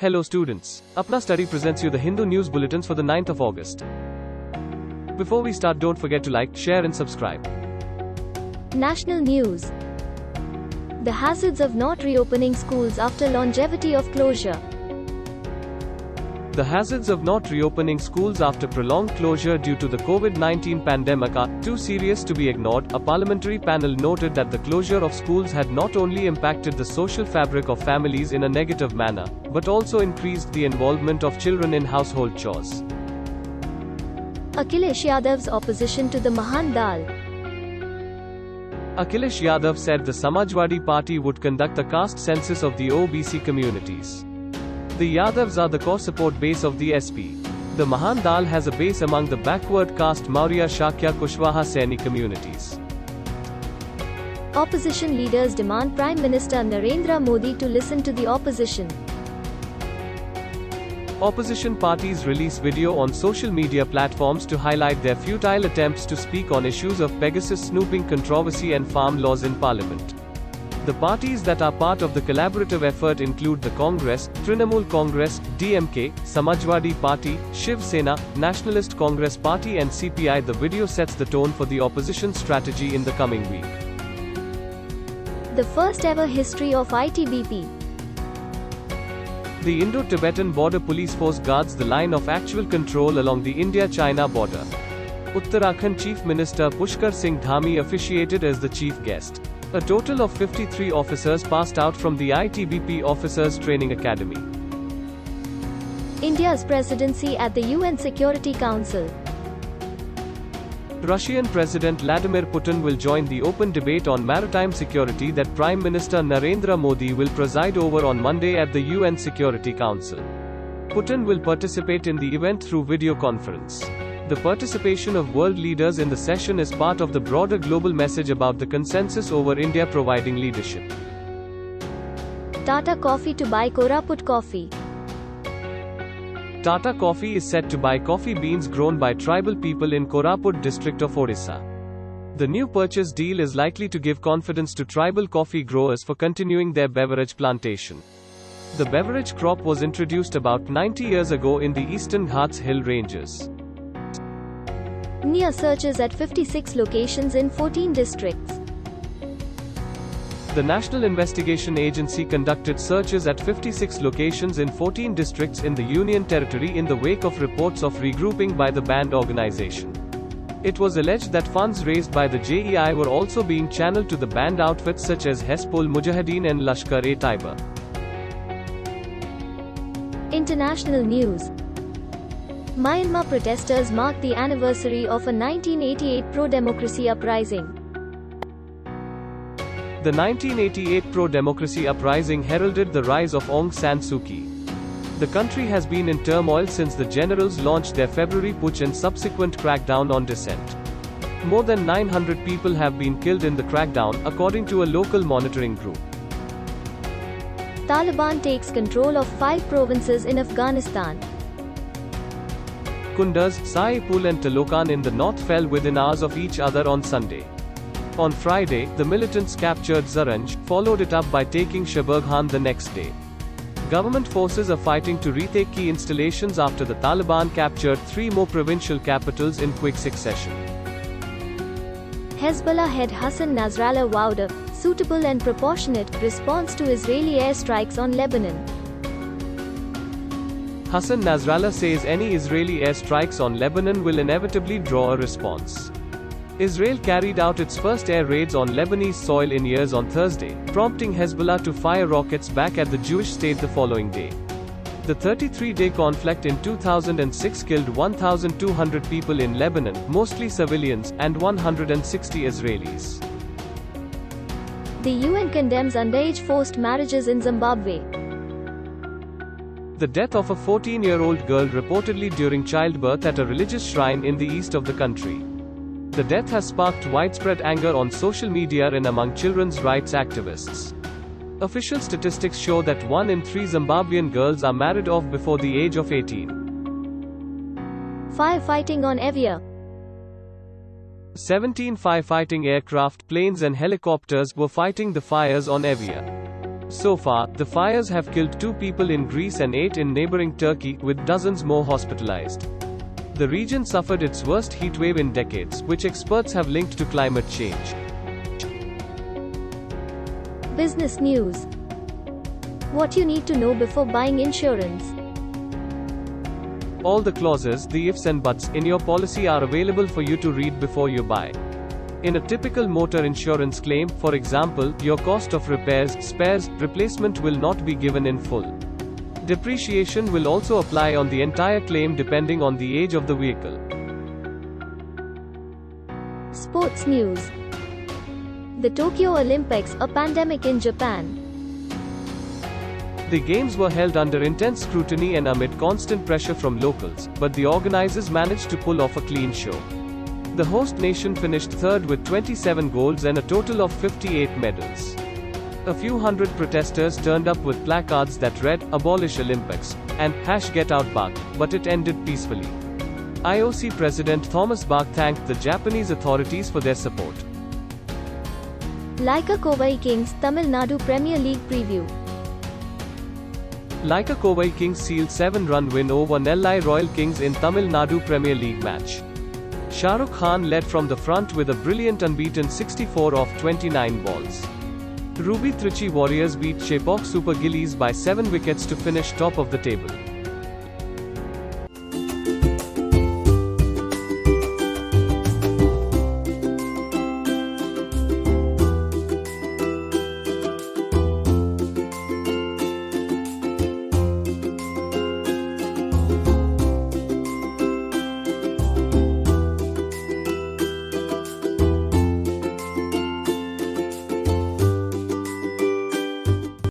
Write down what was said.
Hello students, Apna Study presents you the Hindu news bulletins for the 9th of August. Before we start, don't forget to like, share and subscribe. National news. The hazards of not reopening schools after longevity of closure. The hazards of not reopening schools after prolonged closure due to the COVID-19 pandemic are too serious to be ignored. A parliamentary panel noted that the closure of schools had not only impacted the social fabric of families in a negative manner, but also increased the involvement of children in household chores. Akhilesh Yadav's opposition to the Mahan Dal. Akhilesh Yadav said the Samajwadi Party would conduct a caste census of the OBC communities. The Yadavs are the core support base of the SP. The Mahan Dal has a base among the backward caste Maurya Shakya Kushwaha Saini communities. Opposition leaders demand Prime Minister Narendra Modi to listen to the opposition. Opposition parties release video on social media platforms to highlight their futile attempts to speak on issues of Pegasus snooping controversy and farm laws in parliament. The parties that are part of the collaborative effort include the Congress, Trinamool Congress, DMK, Samajwadi Party, Shiv Sena, Nationalist Congress Party and CPI. The video sets the tone for the opposition strategy in the coming week. The first ever history of ITBP. The Indo-Tibetan Border Police Force guards the line of actual control along the India-China border. Uttarakhand Chief Minister Pushkar Singh Dhami officiated as the chief guest. A total of 53 officers passed out from the ITBP Officers Training Academy. India's presidency at the UN Security Council. Russian President Vladimir Putin will join the open debate on maritime security that Prime Minister Narendra Modi will preside over on Monday at the UN Security Council. Putin will participate in the event through video conference. The participation of world leaders in the session is part of the broader global message about the consensus over India providing leadership. Tata Coffee to buy Koraput coffee. Tata Coffee is set to buy coffee beans grown by tribal people in Koraput district of Odisha. The new purchase deal is likely to give confidence to tribal coffee growers for continuing their beverage plantation. The beverage crop was introduced about 90 years ago in the Eastern Ghats Hill Ranges. NIA searches at 56 locations in 14 districts. The National Investigation Agency conducted searches at 56 locations in 14 districts in the Union Territory in the wake of reports of regrouping by the banned organization. It was alleged that funds raised by the JEI were also being channeled to the banned outfits such as Hezbollah Mujahideen and Lashkar-e-Taiba. International news. Myanmar protesters mark the anniversary of a 1988 pro-democracy uprising. The 1988 pro-democracy uprising heralded the rise of Aung San Suu Kyi. The country has been in turmoil since the generals launched their February putsch and subsequent crackdown on dissent. More than 900 people have been killed in the crackdown, according to a local monitoring group. Taliban takes control of 5 provinces in Afghanistan. Kunduz, Saipul and Talokan in the north fell within hours of each other on Sunday. On Friday, the militants captured Zaranj, followed it up by taking Shaburghan the next day. Government forces are fighting to retake key installations after the Taliban captured 3 more provincial capitals in quick succession. Hezbollah head Hassan Nasrallah vowed a suitable and proportionate response to Israeli airstrikes on Lebanon. Hassan Nasrallah says any Israeli airstrikes on Lebanon will inevitably draw a response. Israel carried out its first air raids on Lebanese soil in years on Thursday, prompting Hezbollah to fire rockets back at the Jewish state the following day. The 33-day conflict in 2006 killed 1,200 people in Lebanon, mostly civilians, and 160 Israelis. The UN condemns underage forced marriages in Zimbabwe. The death of a 14-year-old girl reportedly during childbirth at a religious shrine in the east of the country. The death has sparked widespread anger on social media and among children's rights activists. Official statistics show that 1 in 3 Zimbabwean girls are married off before the age of 18. Firefighting on Evia. 17 firefighting aircraft, planes and helicopters were fighting the fires on Evia. So far, the fires have killed 2 people in Greece and 8 in neighboring Turkey, with dozens more hospitalized. The region suffered its worst heatwave in decades, which experts have linked to climate change. Business news. What you need to know before buying insurance. All the clauses, the ifs and buts, in your policy are available for you to read before you buy. In a typical motor insurance claim, for example, your cost of repairs, spares, replacement will not be given in full. Depreciation will also apply on the entire claim depending on the age of the vehicle. Sports news. The Tokyo Olympics, a pandemic in Japan. The games were held under intense scrutiny and amid constant pressure from locals, but the organizers managed to pull off a clean show. The host nation finished third with 27 golds and a total of 58 medals. A few hundred protesters turned up with placards that read, "Abolish Olympics," and #GetOutBach, but it ended peacefully. IOC President Thomas Bach thanked the Japanese authorities for their support. Laika Kovai Kings, Tamil Nadu Premier League preview. Laika Kovai Kings sealed 7-run win over Nellai Royal Kings in Tamil Nadu Premier League match. Shah Rukh Khan led from the front with a brilliant unbeaten 64 off 29 balls. Ruby Trichy Warriors beat Chepauk Super Gillies by 7 wickets to finish top of the table.